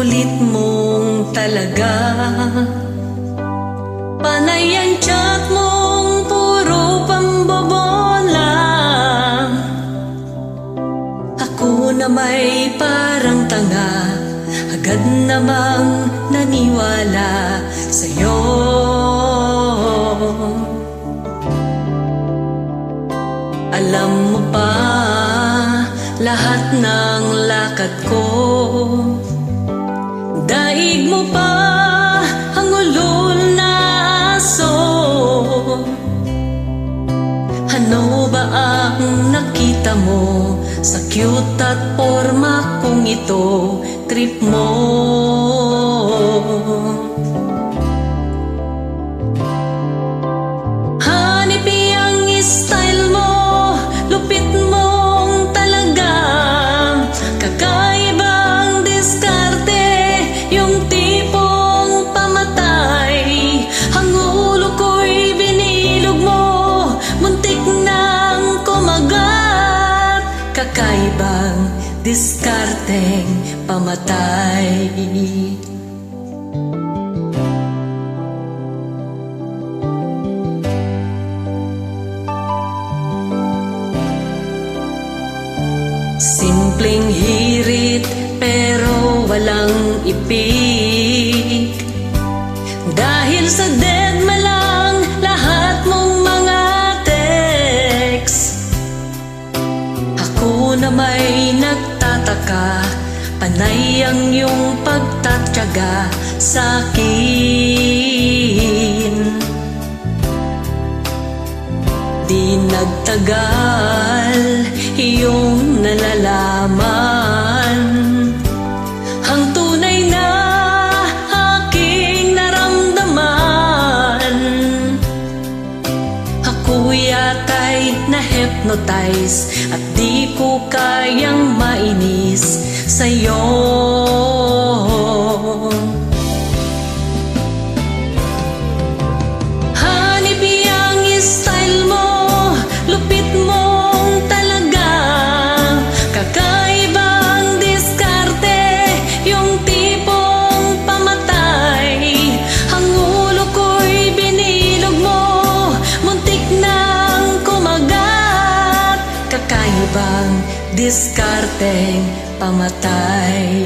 kulit mong talaga. Panay ang tiyak mong puro pambobola. Ako na may parang tanga, agad namang naniwala sa'yo. Alam mo pa lahat ng lakad ko, daig mo pa ang ulol na aso. Ano ba ang nakita mo sa cute at forma kong ito? Trip mo. Hanipi ang style mo, lupit mong talaga. Kakaibang diskarte, yung tipong pamatay. Ang ulo ko'y binilog mo, muntik nang kumagat. Kakaibang diskarteng pamatay. Simpleng hirit pero walang ipik. Dahil sa deadma lang lahat mong mga text. Ako na may nagtataka, panay ang iyong pagtatyaga sa'kin. Di nagtagal, iyong nalalaman ang tunay na aking naramdaman. Ako yata'y na-hypnotize at di ko kayang mainis sa'yo. Hanipi ang style mo, lupit mong talaga. Kakaibang diskarte, yung tipong pamatay. Ang ulo ko'y binilog mo, muntik nang kumagat. Kakaibang diskarteng pamatay.